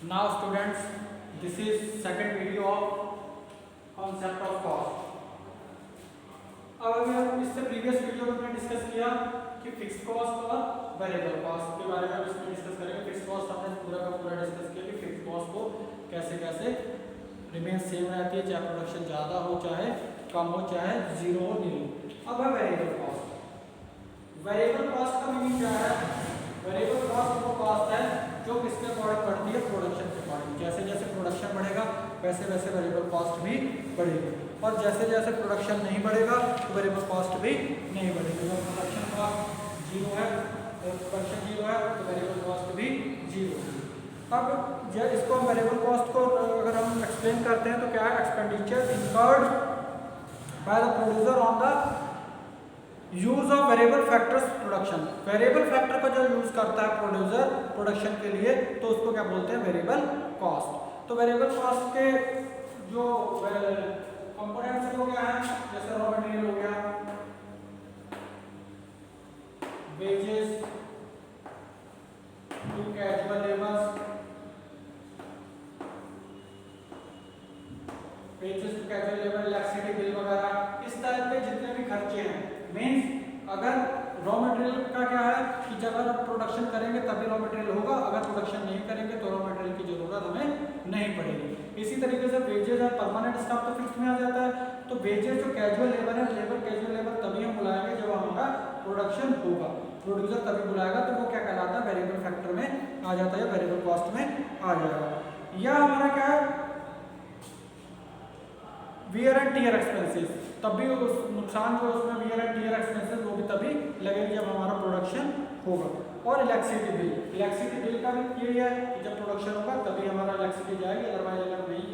Now students, this is second video of concept of cost. अब हम इससे previous video में हमने डिस्कस किया कि फिक्स कॉस्ट और वेरिएबल कॉस्ट के बारे में इसमें डिस्कस करेंगे। फिक्स कॉस्ट हमने पूरा का पूरा डिस्कस किया कि फिक्स कॉस्ट को कैसे कैसे रिमेन सेम रहती है, चाहे प्रोडक्शन ज़्यादा हो चाहे कम हो, चाहे जीरो हो नील हो। अब है वेरिएबल कॉस्ट। वेरिएबल कॉस्ट का मीनिंग क्या है? वेरिएबल कॉस्ट वो कॉस्ट है जो किसके अकॉर्डिंग बढ़ती है? प्रोडक्शन के अकॉर्डिंग। जैसे जैसे प्रोडक्शन बढ़ेगा वैसे वैसे वेरिएबल कॉस्ट भी बढ़ेगी, और जैसे जैसे प्रोडक्शन नहीं बढ़ेगा तो वेरिएबल कॉस्ट भी नहीं बढ़ेगी। जब प्रोडक्शन कॉस्ट जीरो है, प्रोडक्शन जीरो है तो वेरिएबल कॉस्ट भी जीरो है। अब इसको वेरिएबल कॉस्ट को अगर हम एक्सप्लेन करते हैं तो क्या है? Expenditure incurred by the producer on the use of variable factors production. Variable factor का जो यूज करता है प्रोड्यूसर प्रोडक्शन के लिए तो उसको क्या बोलते हैं? Variable cost. तो वेरिएबल कॉस्ट के जो कंपोनेंट्स हो गया है, जैसे रॉ मटेरियल हो गया, wages to casual labours, wages to casual labour, electricity bill वगैरह, इस तरह के जितने भी खर्चे हैं। मीन्स अगर रॉ मटेरियल का क्या है कि जब अगर प्रोडक्शन करेंगे तभी रॉ मटेरियल होगा, अगर प्रोडक्शन नहीं करेंगे तो रॉ मटेरियल की जरूरत हमें नहीं पड़ेगी। इसी तरीके से वेजेस है, परमानेंट स्टाफ तो फिक्स में आ जाता है। तो वेजेस जो कैजुअल लेबर है, कैजुअल लेबर तभी हम बुलाएंगे जब हमारा प्रोडक्शन होगा, प्रोड्यूसर तभी बुलाएगा, तो वो क्या कहलाता है? वेरिएबल फैक्टर में आ जाता है, वेरिएबल कॉस्ट में आ जाएगा। या हमारा क्या है? वियर एंड टियर एक्सपेंसेस, तभी उस नुकसान जो उसमें वियर एंड टियर एक्सपेंसेस वो भी तभी लगेगी जब हमारा प्रोडक्शन होगा। और इलेक्ट्रिसिटी बिल, इलेक्ट्रिसिटी बिल का भी यही है कि जब प्रोडक्शन होगा तभी हमारा इलेक्ट्रिसिटी जाएगी, अदरवाइज अगर नहीं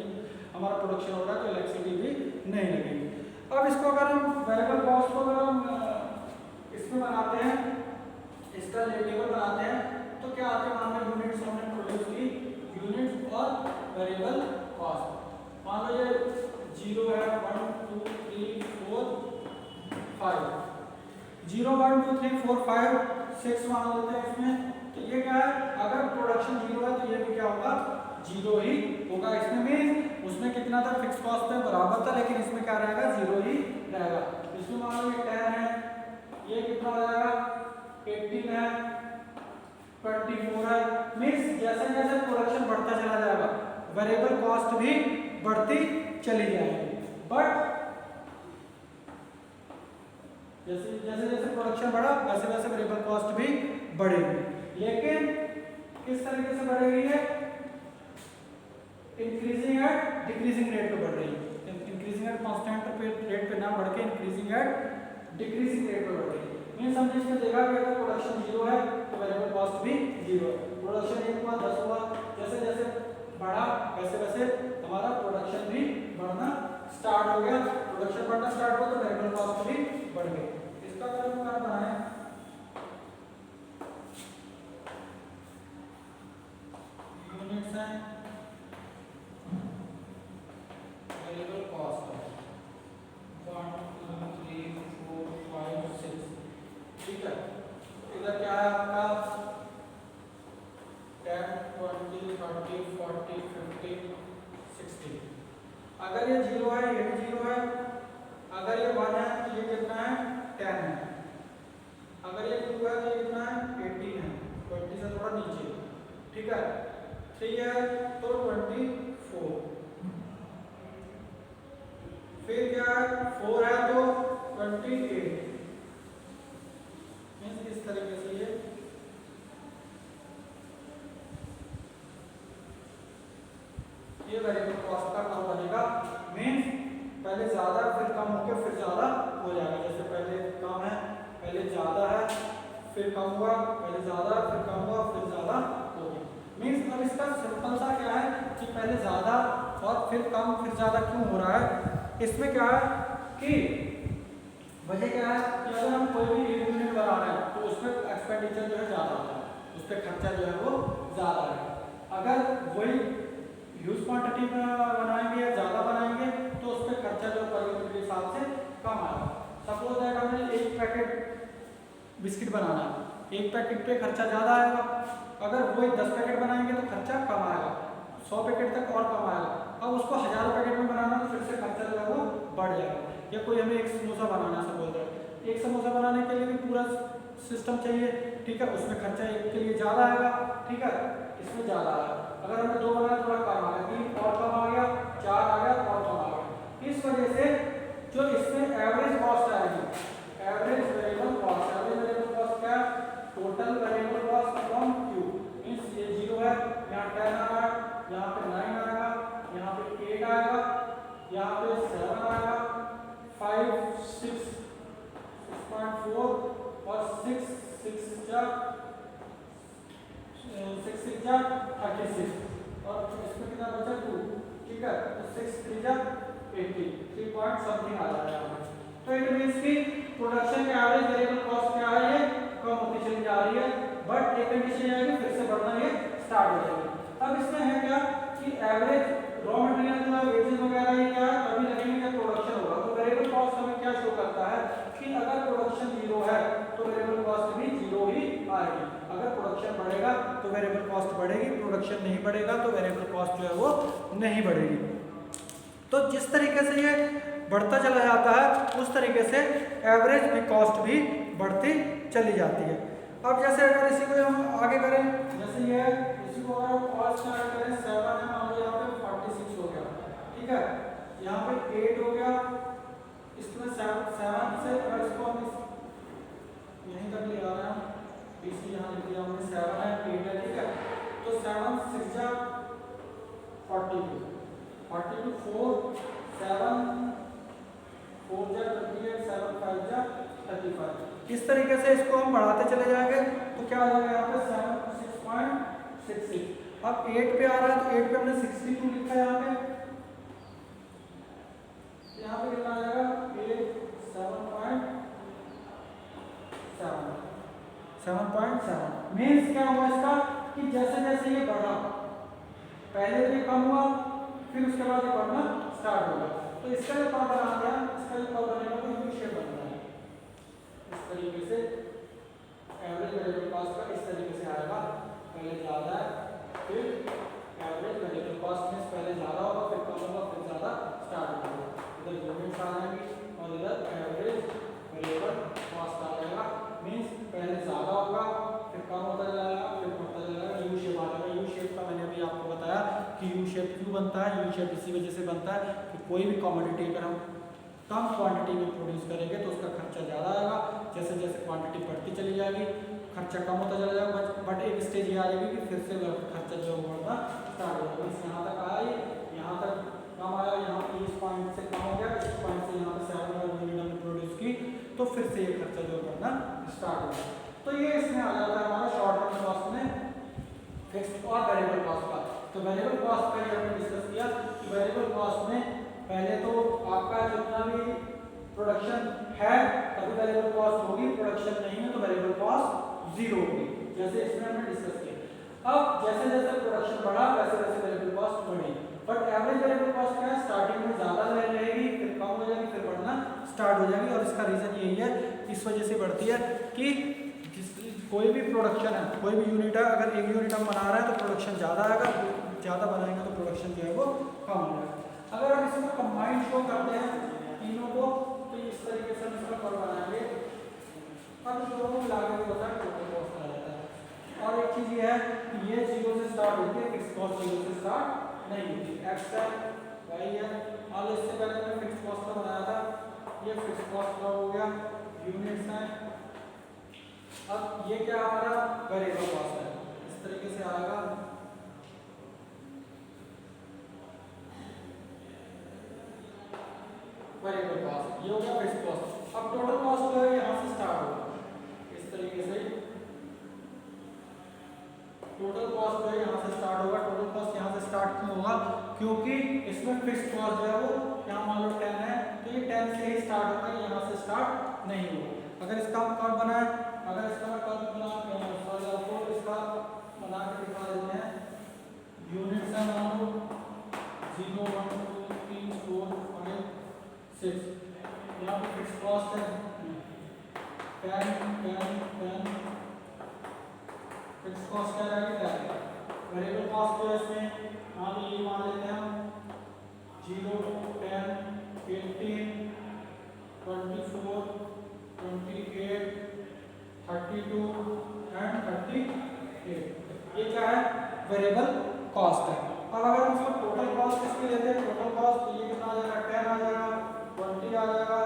हमारा प्रोडक्शन हो रहा है तो इलेक्ट्रिसिटी भी नहीं लगेगी। अब इसको अगर हम वेरिएबल कॉस्ट को अगर हम इसमें बनाते हैं, इसका टेबल बनाते हैं तो क्या आते हैं? मान लो यूनिट्स हमने प्रोड्यूस की, यूनिट्स और वेरिएबल कॉस्ट। मान लो ये जीरो है, 1 2 3 4 5, 0 1 2 3 4 5 6 मान लेते हैं इसमें। तो ये क्या है? अगर प्रोडक्शन जीरो है तो ये भी क्या होगा? जीरो ही होगा। इसमें मीन उसमें कितना था? फिक्स कॉस्ट में बराबर था, लेकिन इसमें क्या रहेगा? जीरो ही रहेगा। इसमें मान लो ये 10 है, ये कितना हो जाएगा? 18 है, 24 है। मीन्स जैसे जैसे प्रोडक्शन बढ़ता चला जाएगा वेरिएबल कॉस्ट भी बढ़ती चली जाएगी। बट जैसे जैसे प्रोडक्शन बढ़ा वैसे वैसे वेरिएबल कॉस्ट भी बढ़ेगी, लेकिन किस तरीके से बढ़ेगी? है इंक्रीजिंग एट डिक्रीजिंग रेट पे बढ़ रही है। इंक्रीजिंग एट कांस्टेंट रेट पे ना बढ़ के इंक्रीजिंग एट डिक्रीजिंग रेट पे बढ़ रही है। मीन्स हमने इसमें देखा कि अगर प्रोडक्शन जीरो है तो वेरिएबल कॉस्ट भी जीरो है। प्रोडक्शन 1 हुआ 10 हुआ, जैसे जैसे बढ़ा वैसे वैसे हमारा प्रोडक्शन भी बढ़ना स्टार्ट हो गया। प्रोडक्शन बढ़ना स्टार्ट हुआ तो वेरिएबल कॉस्ट भी बढ़ गई। इसका अगर हम क्या बनाएं, यूनिट्स हैं, वेरिएबल कॉस्ट है 1 2 3 4 5 6, ठीक है। इधर क्या है आपका? 10 20 30 40 50 60। अगर ये जीरो है ये भी जीरो है, अगर ये 1 है तो ये कितना है? 10 है, अगर ये 2 है तो ये कितना है? 18 है, 20 से थोड़ा नीचे, ठीक है। 3 है तो 24, फिर क्या है? 4 है तो 28। मीन्स इस तरीके से ये वेरिएबल कॉस्ट का कर्व बनेगा। मीन्स पहले ज्यादा फिर कम होकर फिर ज्यादा हो जाएगा। जैसे पहले कम है, पहले ज्यादा है, फिर कम हुआ, पहले ज्यादा फिर कम हुआ, फिर ज्यादा हो गया। मीन्स अब इसका सिंपल सा क्या है कि पहले ज्यादा और फिर कम फिर ज्यादा क्यों हो रहा है? इसमें क्या है कि वजह क्या है कि अगर हम कोई भी यूनिट बना रहे हैं तो उसमें एक्सपेंडिचर जो है ज्यादा होता है, उस पर खर्चा जो है वो ज्यादा है। अगर वही ह्यूज क्वांटिटी में बनाएंगे या ज़्यादा बनाएंगे तो उस पर खर्चा जो पर यूनिट के हिसाब से कम आएगा। सपोज दैट हमने एक पैकेट बिस्किट बनाना है, एक पैकेट पे खर्चा ज़्यादा आएगा, अगर वही 10 पैकेट बनाएंगे तो खर्चा कम आएगा। 100 पैकेट तक और कम आएगा। अब उसको हज़ारों पैकेट में बनाना तो फिर से खर्चा जो है वो बढ़ जाएगा। या कोई हमें एक समोसा बनाना से बोल रहा है, एक समोसा बनाने के लिए भी पूरा सिस्टम चाहिए, ठीक है, उसमें खर्चा एक के लिए ज़्यादा आएगा, ठीक है, इसमें ज़्यादा आएगा। अगर हमें 2 बनाया थोड़ा कम आ गया, 3 और कम आ गया, 4 आ गया और कम आ गया। इस वजह से जो इसमें एवरेज कॉस्ट आएगी, average variable cost, average variable cost क्या है, total variable cost upon Q, means ये 0 है, यहाँ 10 आ रहा है, यहाँ पे 9 आएगा, यहाँ पे 8 आएगा, यहाँ पे 7 आएगा, 5 6 6.4 और 6 जा 36 और इसमें कितना बचा 2, ठीक है, तो 6 3 जा 80, 3 पॉइंट समथिंग आ जाएगा यहाँ पे। तो इट मींस कि प्रोडक्शन के एवरेज वेरिएबल कॉस्ट क्या है, ये कम होती चली जा रही है, बट एक कंडीशन आएगी फिर से बढ़ना ये स्टार्ट हो जाएगी। अब इसमें है क्या कि एवरेज रॉ मटेरियल जो है वेजेस वगैरह ये क्या अभी लगेंगे जब प्रोडक्शन होगा। तो वेरिएबल कॉस्ट हमें क्या शो करता है कि अगर प्रोडक्शन 0 है तो वेरिएबल कॉस्ट भी 0 ही आएगी। अगर प्रोडक्शन बढ़ेगा तो वेरिएबल कॉस्ट बढ़ेगी, प्रोडक्शन नहीं बढ़ेगा तो वेरिएबल कॉस्ट जो है वो नहीं बढ़ेगी। तो जिस तरीके से ये बढ़ता चला जाता है उस तरीके से एवरेज भी कॉस्ट भी बढ़ती चली जाती है। अब जैसे अगर इसी को हम आगे करें, जैसे ये इसी को अगर कॉस्ट स्टार्ट करें 7 है, मान लो यहाँ पे 46 हो गया, ठीक है, यहाँ पे 8 हो गया, इसमें 7 से अगर इसको हम यहीं तक ले आ रहे हैं, बीसी यहाँ लिख दिया हमने, 7 है 8 है, ठीक है, तो 7 6 जा 42 4 7 4 जा 28 7 5 जा 35। इस तरीके से इसको हम बढ़ाते चले जाएंगे तो क्या आ जाएगा यहाँ पे 6.66। अब 8 पे आ रहा है तो 8 पे हमने 62 लिखा है यहाँ पे, यहाँ पे कितना आ जाएगा 7.7 मीन्स क्या हुआ इसका कि जैसे जैसे ये बढ़ा, पहले तो ये कम हुआ फिर उसके बाद ये बढ़ना स्टार्ट होगा। तो इसका जो कर्व बना गया, इसका जो कर्व बनेगा तो यू शेप बन रहा है। इस तरीके से एवरेज वेरिएबल कॉस्ट का इस तरीके से आएगा, पहले ज़्यादा है फिर एवरेज वेरिएबल कॉस्ट में पहले ज़्यादा होगा फिर कम होगा फिर ज़्यादा स्टार्ट होगा। इधर यूनिट्स आ जाएंगी और इधर एवरेज वेरिएबल कॉस्ट आ जाएगा, मीन्स पहले ज़्यादा होगा फिर कम होता जाएगा फिर बढ़ता जाएगा, यू शेप आ जाएगा। यू शेप का मैंने अभी आपको बताया कि यू शेप क्यों बनता है। यू शेप इसी वजह से बनता है कि कोई भी कमोडिटी अगर हम कम क्वांटिटी में प्रोड्यूस करेंगे तो उसका खर्चा ज़्यादा आएगा, जैसे जैसे क्वांटिटी बढ़ती चली जाएगी खर्चा कम होता चला जाएगा, बट एक स्टेज ये आ जाएगी कि फिर से खर्चा जो बढ़ना स्टार्ट हो जाएगा। यहाँ तक आया, यहाँ तक कम आया, यहाँ पे इस पॉइंट से कम हो गया, इस पॉइंट से यहाँ पे 7 यूनिट हमने प्रोड्यूस की तो फिर से ये खर्चा जो बढ़ना स्टार्ट हो गया। तो ये इसमें आ जाता है हमारा शॉर्ट टर्म कॉस्ट में फिक्स्ड और वेरिएबल कॉस्ट का। तो वेरिएबल कॉस्ट का ये हमने डिस्कस किया कि वेरिएबल कॉस्ट में पहले तो आपका जितना भी प्रोडक्शन है तभी वेरिएबल कॉस्ट होगी, प्रोडक्शन नहीं है तो वेरिएबल कॉस्ट 0 होगी, जैसे इसमें हमने डिस्कस किया। अब जैसे जैसे प्रोडक्शन बढ़ा वैसे वैसे वेरिएबल कॉस्ट बढ़ी, बट एवरेज वेरिएबल कॉस्ट क्या है, स्टार्टिंग में ज़्यादा रहेगी फिर कम हो जाएगी फिर बढ़ना स्टार्ट हो जाएगी। और इसका रीज़न यही है, इस वजह से बढ़ती है कि कोई भी प्रोडक्शन है, कोई भी यूनिट है, अगर एक यूनिट हम बना रहे हैं तो प्रोडक्शन ज़्यादा आएगा, ज़्यादा बनाएंगे तो प्रोडक्शन जो है वो कम हो जाएगा। अगर हम इसको कंबाइंड शो करते हैं तीनों को तो इस तरीके से हम इसका कर्व बनाएंगे, अब दोनों मिला के होता है टोटल कॉस्ट आ जाता है। और एक चीज़ ये है कि ये 0 से स्टार्ट होती है, फिक्स कॉस्ट 0 से स्टार्ट नहीं होती, एक्स है वाई है। और इससे पहले मैंने फिक्स कॉस्ट का बनाया था, ये फिक्स कॉस्ट का हो गया, यूनिट्स हैं। अब ये क्या हमारा वेरिएबल कॉस्ट है, इस तरीके से आएगा। वेरिएबल कॉस्ट ये हो गया फिक्स्ड कॉस्ट। अब टोटल कॉस्ट जो है यहाँ से स्टार्ट होगा, इस तरीके से टोटल कॉस्ट जो है यहाँ से स्टार्ट होगा। टोटल कॉस्ट यहाँ से स्टार्ट क्यों होगा, क्योंकि इसमें फिक्स्ड कॉस्ट जो है वो यहाँ मान लो 10 है तो ये 10 से ही स्टार्ट होगा, यहाँ से स्टार्ट नहीं होगा। अगर इसका हम कर्व बनाए, अगर इसका कर्व बना आपको इसका बना के दिखा देते हैं, यूनिट्स है मान लो 0 1 2 3 4 5 6, यहाँ पे फिक्स कॉस्ट है 10 10 10, फिक्स कॉस्ट क्या रहेगी 10, वेरिएबल कॉस्ट जो है इसमें मान लो ये मान लेते हैं हम 0, 10, 18, 24, 28, 32 एंड 38। ये क्या है? वेरिएबल कॉस्ट है। अब अगर हम इसको टोटल कॉस्ट इसकी लेते हैं, टोटल कॉस्ट तो ये कितना आ जाएगा? 10 आ जाएगा, 20 आ जाएगा,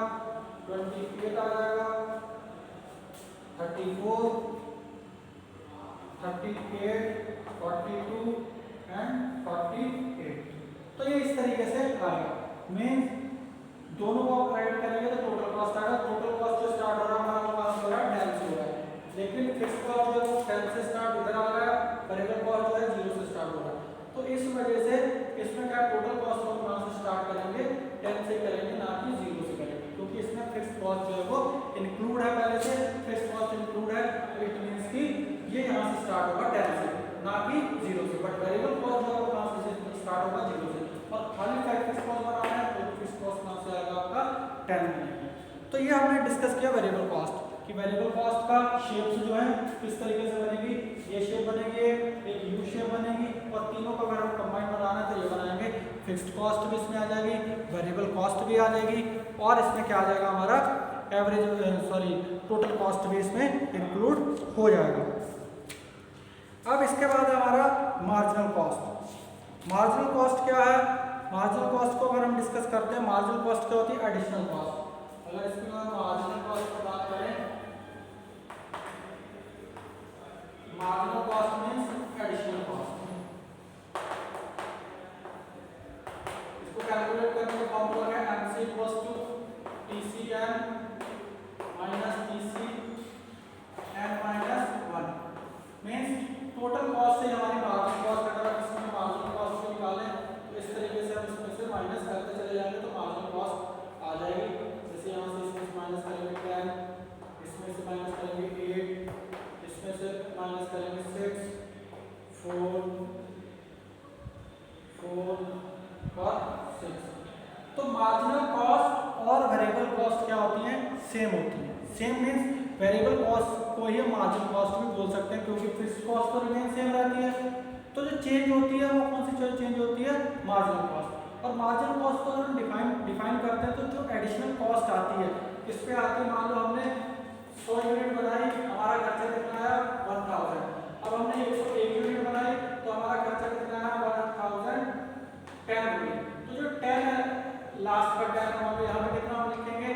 28 आ जाएगा, 34, 38, 42 एंड 48। तो ये इस तरीके से आएगा। मीन्स दोनों को आप ऐड करेंगे तो टोटल कॉस्ट आएगा। टोटल कॉस्ट जो स्टार्ट हो रहा है हमारा कॉस्ट हो रहा है 10 से हो रहा है, लेकिन फिक्स कॉस्ट जो है वो 10 से स्टार्ट इधर आ रहा है, वेरिएबल कॉस्ट जो है 0 से स्टार्ट हो रहा है। तो इस वजह से इसमें क्या टोटल कॉस्ट हम कहां से स्टार्ट करेंगे? 10 से करेंगे, ना कि 0 से करेंगे, क्योंकि इसमें फिक्स कॉस्ट जो है वो इंक्लूड है पहले से। फिक्स कॉस्ट इंक्लूड है, इट मींस कि ये यहां से स्टार्ट होगा 10 से, ना कि 0 से। बट वेरिएबल कॉस्ट जो है वो कहां से स्टार्ट होगा? 0 से। और खाली फिक्स कॉस्ट बनाना है तो फिक्स कॉस्ट कहां से आएगा? आपका 10 में। तो ये हमने डिस्कस किया वेरिएबल कॉस्ट कि वेरिएबल कॉस्ट का शेप्स जो है किस तरीके से बनेगी। ये शेप बनेगी, एक यू शेप बनेगी, और तीनों का अगर हम कंबाइन बनाना है तो ये बनाएंगे। फिक्स्ड कॉस्ट भी इसमें आ जाएगी, वेरिएबल कॉस्ट भी आ जाएगी, और इसमें क्या आ जाएगा हमारा? टोटल कॉस्ट भी इसमें इंक्लूड हो जाएगा। अब इसके बाद हमारा मार्जिनल कॉस्ट। मार्जिनल कॉस्ट क्या है? मार्जिनल कॉस्ट को अगर हम डिस्कस करते हैं, मार्जिनल कॉस्ट क्या होती है? Additional cost. अगर इसकी मार्जिनल कॉस्ट की बात करें, marginal cost means additional cost. इसको कैलकुलेट करने का फॉर्मूला है MC = TCN - TCN - 1। Means total cost से हमारी मार्जिनल कॉस्ट अगर हम इसमें मार्जिनल कॉस्ट को निकालें तो इस तरीके से हम इसमें से माइनस करते चले जाएंगे तो मार्जिनल कॉस्ट आ जाएगी। जैसे यहाँ से इसमें माइनस करेंगे 10, इसमें से माइनस करेंगे 8, इसमें से माइनस करेंगे 6, 4 और 6। तो मार्जिनल कॉस्ट और वेरिएबल कॉस्ट क्या होती है? सेम होती है। सेम मींस वेरिएबल कॉस्ट को ही मार्जिनल कॉस्ट भी बोल सकते हैं, क्योंकि फिक्स्ड कॉस्ट तो रिमेन सेम रहती है। तो जो चेंज होती है वो कौन सी चेंज होती है? Marginal cost. और मार्जिनल कॉस्ट को हम डिफाइन करते हैं तो जो एडिशनल कॉस्ट आती है इस पे आती है। मान लो हमने 100 यूनिट बनाई, हमारा खर्चा कितना आया? 1000। अब हमने 101 यूनिट बनाई तो हमारा खर्चा कितना आया? 1010 रुपये। तो जो 10 है लास्ट का 10 हम यहाँ पे कितना हम लिखेंगे?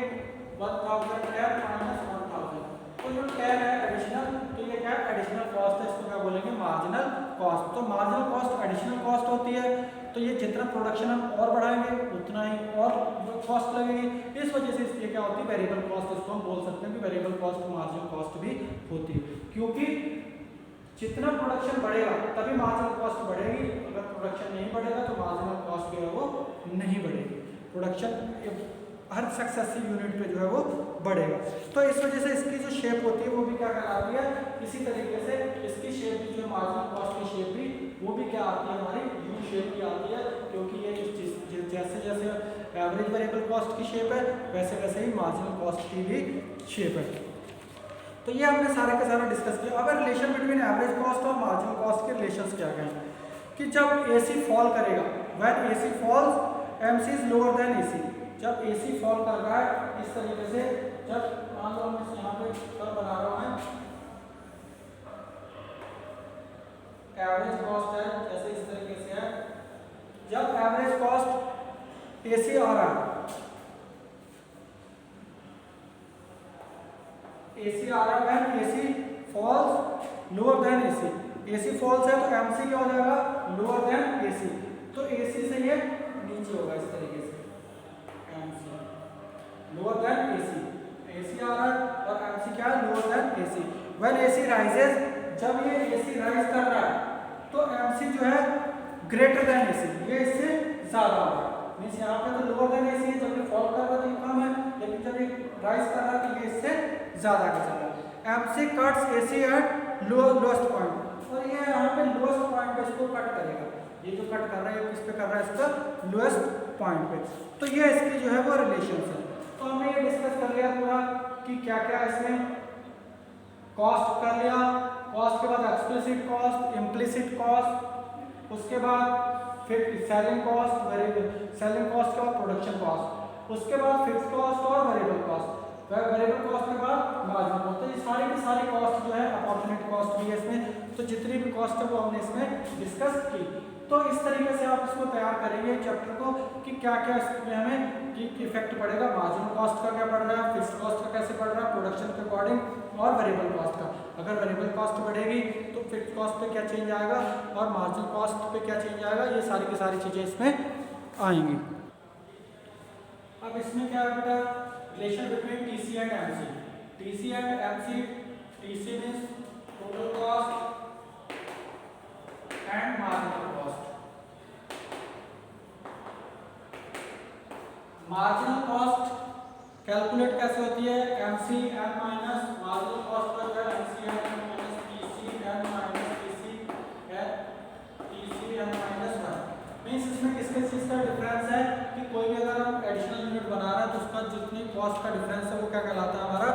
1010 - 1000। तो जो 10 है एडिशनल, तो ये क्या है? एडिशनल कॉस्ट है, इसको क्या बोलेंगे? Marginal cost. तो मार्जिनल कॉस्ट एडिशनल कॉस्ट होती है। तो ये जितना प्रोडक्शन हम और बढ़ाएंगे उतना ही और कॉस्ट लगेगी। इस वजह से ये क्या होती है? Variable cost. इसको हम बोल सकते हैं कि वेरिएबल कॉस्ट मार्जिनल कॉस्ट भी होती है, क्योंकि जितना प्रोडक्शन बढ़ेगा तभी मार्जिनल कॉस्ट बढ़ेगी। अगर प्रोडक्शन नहीं बढ़ेगा तो मार्जिनल कॉस्ट जो है वो नहीं बढ़ेगी। प्रोडक्शन हर सक्सेसिव यूनिट पे जो है वो बढ़ेगा। तो इस वजह से इसकी जो शेप होती है वो भी क्या कहलाती है? इसी तरीके से इसकी शेप भी जो मार्जिनल कॉस्ट की शेप भी वो भी क्या आती है? हमारी यू शेप की आती है, क्योंकि ये जैसे जैसे एवरेज वेरिएबल कॉस्ट की शेप है वैसे वैसे ही मार्जिनल कॉस्ट की भी शेप है। तो ये हमने सारे के सारा डिस्कस किया। अब रिलेशन बिटवीन एवरेज कॉस्ट और मार्जिनल कॉस्ट के रिलेशंस क्या क्या हैं? कि जब AC फॉल करेगा, when AC falls MC is lower than AC। जब AC फॉल कर रहा है इस तरीके से, जब मान लो हम यहाँ पे कर्व बना रहा हूँ, एवरेज कॉस्ट है जैसे इस तरीके से है, जब एवरेज कॉस्ट AC आ रहा है, AC आ रहा है, AC falls lower than AC। AC falls है तो MC क्या हो जाएगा? Lower than AC। तो AC से ये नीचे होगा इस तरीके से, MC lower than AC। AC आ रहा है और MC क्या है? Lower than AC। When AC rises, जब ये AC राइज कर रहा है तो MC जो है ग्रेटर देन AC, ये इससे ज्यादा होगा। मींस यहाँ पे तो लोअर देन AC है, जब ये फॉल कर रहा है तो ये कम है, लेकिन जब ये राइज कर रहा है तो ये इससे ज्यादा का चल रहा है। MC cuts AC eight lowest point, और ये यहाँ पे लोएस्ट पॉइंट पे इसको कट करेगा। ये जो कट कर रहा है किस पे कर रहा है? इसका लोएस्ट पॉइंट पे। तो ये इसकी जो है वो रिलेशंस है। तो हमने ये डिस्कस कर लिया पूरा कि क्या क्या इसमें कॉस्ट कर लिया। कॉस्ट के बाद एक्सप्लिसिट कॉस्ट, इम्प्लिसिट कॉस्ट, उसके बाद फिर selling cost, variable selling cost के बाद प्रोडक्शन कॉस्ट, उसके बाद फिक्स्ड कॉस्ट और वेरिएबल कॉस्ट, वेरिएबल कॉस्ट के बाद मार्जिनल कॉस्ट। तो ये सारी की सारी कॉस्ट जो है अपॉर्चुनिटी कॉस्ट भी है इसमें, तो जितनी भी कॉस्ट है वो हमने इसमें डिस्कस की। तो इस तरीके से आप इसको तैयार करेंगे चैप्टर को कि क्या क्या इसमें हमें इफेक्ट पड़ेगा, मार्जिनल कॉस्ट का क्या पड़ रहा है, फिक्स्ड कॉस्ट का कैसे पड़ रहा है, प्रोडक्शन के अकॉर्डिंग और वेरिएबल कॉस्ट का। अगर वेरिएबल कॉस्ट बढ़ेगी तो फिक्स्ड कॉस्ट पे क्या चेंज आएगा और मार्जिनल कॉस्ट पे क्या चेंज आएगा, ये सारी की सारी चीजें इसमें आएंगी। अब इसमें क्या है बेटा, relation between TC and MC. TC and MC, TC means total cost and marginal cost. Marginal cost calculate कैसे होती है, MC N minus marginal cost पर MC N minus TC N minus TC N minus 1। Means इसमें किसके चीज का difference है कि कोई भी अगर हम एडिशनल यूनिट बना रहे हैं तो उसका जितनी कॉस्ट का डिफरेंस है वो क्या कहलाता है, हमारा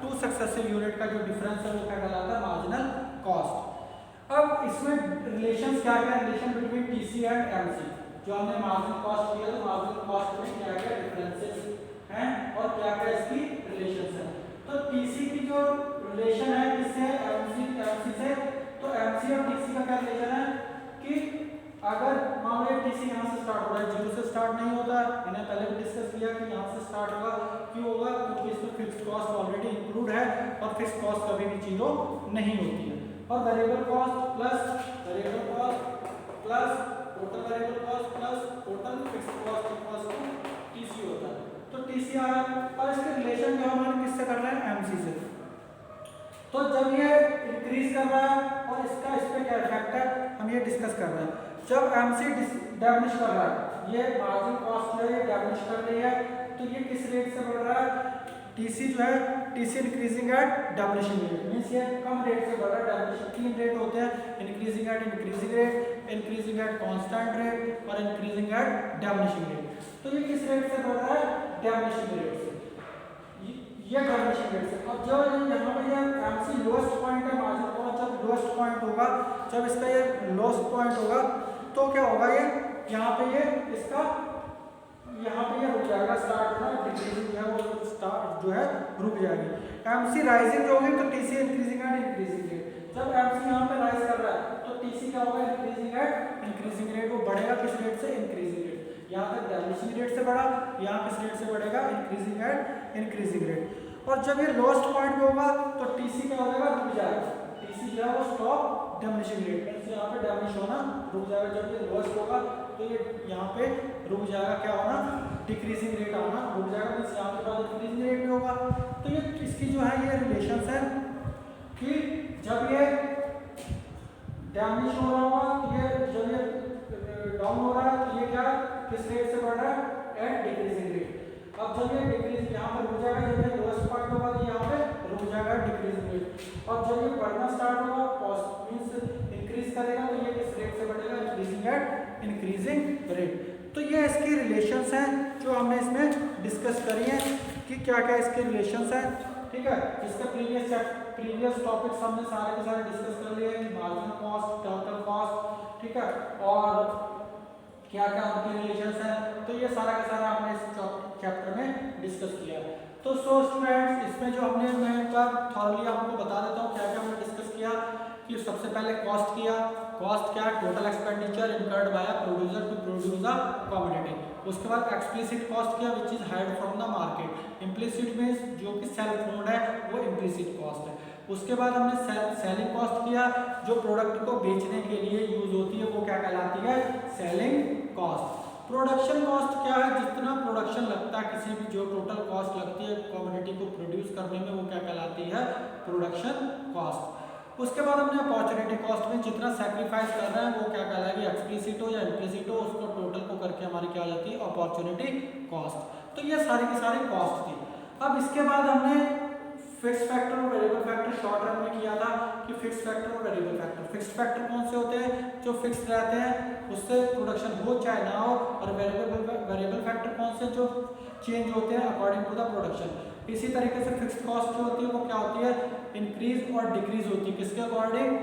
टू सक्सेसिव यूनिट का जो डिफरेंस है वो क्या कहलाता है, मार्जिनल कॉस्ट। अब इसमें रिलेशंस क्या क्या, relation between TC and MC. जो हमने मार्जिनल कॉस्ट किया तो मार्जिनल कॉस्ट में क्या क्या डिफरेंसेस हैं और क्या क्या इसकी रिलेशंस हैं। तो टीसी की जो रिलेशन है किससे, एमसी से। तो एमसी और टीसी का क्या रिलेशन है कि अगर मान लो टीसी यहाँ से स्टार्ट हो रहा है, जीरो से स्टार्ट नहीं होता है, मैंने पहले भी डिस्कस किया कि यहाँ से स्टार्ट होगा, क्यों होगा, क्योंकि इसमें फिक्स्ड कॉस्ट ऑलरेडी इंक्लूड है और फिक्स्ड कॉस्ट कभी भी जीरो नहीं होती है। और variable cost plus total variable cost plus total fixed cost equals to TC होता है। तो टीसी आया और इसके रिलेशन जो हमारे किससे कर रहे हैं, एमसी से। तो जब ये इंक्रीज कर रहा है और इसका इस पे क्या इफेक्ट है हम ये डिस्कस कर रहे हैं। जब एमसी डैमेज कर रहा है, ये मार्जिन कॉस्ट है ये डैमेज कर रही है, तो ये किस रेट से बढ़ रहा है, टीसी जो है TC increasing at damaging rate. Means ये कम रेट से बढ़ रहा है। डैमेजिंग 3 रेट होते हैं, increasing rate, increasing at constant rate और इंक्रीजिंग एट डैमेजिंग रेट। तो ये किस रेट से बढ़ रहा है, डैमेजिंग रेट से, ये डैमेजिंग रेट से। अब जो यहाँ पे ये एमसी लोएस्ट पॉइंट है, मार्जिनल कॉस्ट जब लोएस्ट पॉइंट होगा, जब इसका ये लोएस्ट पॉइंट होगा तो क्या होगा, ये यहाँ पे ये इसका यहाँ पे ये रुक जाएगा, स्टार्ट होना डिक्रीजिंग जो है वो स्टार्ट जो है रुक जाएगी। एमसी राइजिंग होगी तो TC increasing at increasing rate. जब एमसी यहाँ पे राइज कर रहा है तो टीसी क्या होगा, इंक्रीजिंग एट इंक्रीजिंग रेट, वो बढ़ेगा किस रेट से, इंक्रीजिंग रेट। यहाँ तक डैमेजिंग रेट से बढ़ा, यहाँ किस रेट से बढ़ेगा, इंक्रीजिंग एट इंक्रीजिंग रेट। और जब ये लोएस्ट पॉइंट पे होगा तो टीसी क्या हो जाएगा, रुक जाएगा। टीसी जो है वो स्टॉप डैमेजिंग रेट, मींस यहाँ पे डैमेज होना रुक जाएगा। जब ये लोएस्ट होगा तो ये यहाँ पे रुक जाएगा, क्या होना, डिक्रीजिंग रेट आना रुक जाएगा, मींस यहाँ के बाद इंक्रीजिंग रेट में होगा। तो ये इसकी जो है ये रिलेशंस है कि जब ये डैमेज हो रहा होगा तो ये जब ये डाउन हो रहा है तो ये क्या किस रेट से बढ़ रहा है, एट डिक्रीजिंग रेट। अब जब ये डिक्रीज यहाँ पर रुक जाएगा, जब ये लोएस्ट पॉइंट होगा तो यहाँ पे रुक जाएगा डिक्रीजिंग रेट। और जब ये बढ़ना स्टार्ट होगा मींस इंक्रीज करेगा तो ये किस रेट से बढ़ेगा, इंक्रीजिंग एट इंक्रीजिंग रेट। तो ये इसकी रिलेशंस हैं जो हमने इसमें डिस्कस करी हैं कि क्या क्या इसके रिलेशंस हैं। ठीक है, इसके प्रीवियस टॉपिक्स हमने सारे के सारे डिस्कस कर लिए, मार्जिनल कॉस्ट, टोटल कॉस्ट, ठीक है, और क्या क्या उनके रिलेशंस हैं। तो ये सारा का सारा हमने इस चैप्टर में डिस्कस किया। तो सो स्टूडेंट्स, इसमें जो हमने, मैं एक बार थॉरली आपको बता देता हूँ क्या क्या हमने डिस्कस किया। कि सबसे पहले कॉस्ट किया, कॉस्ट क्या, total expenditure incurred by producer to produce the commodity. उसके बाद एक्सप्लिसिट कॉस्ट किया which is hired from the market. Implicit means जो कि सेल्फ ओन्ड है वो इम्प्लिसिट कॉस्ट है। उसके बाद हमने सेलिंग कॉस्ट किया, जो प्रोडक्ट को बेचने के लिए यूज होती है वो क्या कहलाती है, सेलिंग कॉस्ट। प्रोडक्शन कॉस्ट क्या है, जितना प्रोडक्शन लगता है, किसी भी जो टोटल कॉस्ट लगती है कमोडिटी को प्रोड्यूस करने में वो क्या कहलाती है, प्रोडक्शन कॉस्ट। उसके बाद हमने अपॉर्चुनिटी कॉस्ट में जितना सैक्रिफाइस कर रहे हैं वो क्या कहलाएगी, एक्सप्लिसिट हो या इम्प्लिसिट हो, उसको टोटल को करके हमारी क्या हो जाती है, अपॉर्चुनिटी कॉस्ट। तो ये सारी की सारी कॉस्ट थी। अब इसके बाद हमने फिक्स्ड फैक्टर और वेरिएबल फैक्टर शॉर्ट रन में किया था कि फिक्स्ड फैक्टर और वेरिएबल फैक्टर। फिक्स्ड फैक्टर कौन से होते हैं, जो फिक्स्ड रहते हैं, उससे प्रोडक्शन हो चाहे ना हो। और वेरिएबल फैक्टर कौन से, जो चेंज होते हैं अकॉर्डिंग टू द प्रोडक्शन। इसी तरीके से फिक्स्ड कॉस्ट जो होती है वो क्या होती है, इंक्रीज और डिक्रीज होती है, किसके अकॉर्डिंग,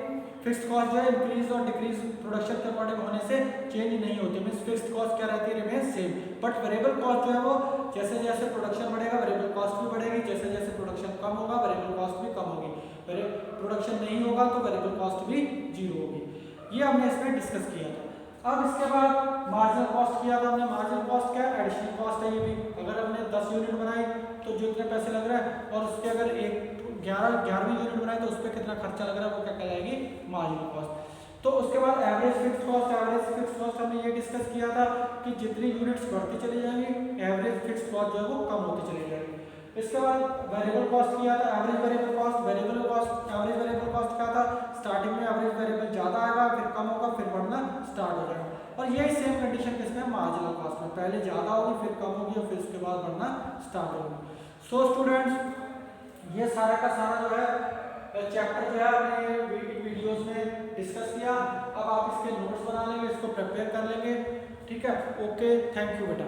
फिक्स्ड कॉस्ट जो है इंक्रीज और डिक्रीज प्रोडक्शन के अकॉर्डिंग होने से चेंज नहीं होती, मींस फिक्स्ड कॉस्ट क्या रहती है, remain same. But variable cost जो है वो जैसे जैसे प्रोडक्शन बढ़ेगा वेरिएबल कॉस्ट भी बढ़ेगी, जैसे जैसे प्रोडक्शन कम होगा वेरिएबल कॉस्ट भी कम होगी, प्रोडक्शन नहीं होगा तो वेरिएबल कॉस्ट भी जीरो होगी। ये हमने इसमें डिस्कस किया था। अब इसके बाद मार्जिनल कॉस्ट किया था हमने। मार्जिनल कॉस्ट क्या है, एडिशनल कॉस्ट है ये भी। अगर हमने 10 यूनिट बनाई तो जो इतने पैसे लग रहा है और उसके अगर 11वीं यूनिट बनाए तो उस पर कितना खर्चा लग रहा है वो क्या कहलाएगी, मार्जिनल कॉस्ट। तो उसके बाद average fixed cost. Average fixed cost हमने ये डिस्कस किया था कि जितनी यूनिट्स बढ़ती चली जाएंगी एवरेज फिक्स्ड कॉस्ट जो है वो कम होती चली जाएगी। इसके बाद वेरिएबल कॉस्ट किया था, average variable cost. Variable cost average variable cost क्या था, स्टार्टिंग में एवरेज वेरिएबल ज़्यादा आएगा फिर कम होगा फिर बढ़ना स्टार्ट हो जाएगा। और यही सेम कंडीशन किसमें, मार्जिनल कॉस्ट में, पहले ज़्यादा होगी फिर कम होगी और फिर उसके बाद बढ़ना स्टार्ट होगी। सो स्टूडेंट्स ये सारा का सारा जो है चैप्टर जो है हमने वीडियोस में डिस्कस किया। अब आप इसके नोट्स बना लेंगे, इसको प्रिपेयर कर लेंगे, ठीक है। ओके, थैंक यू बेटा।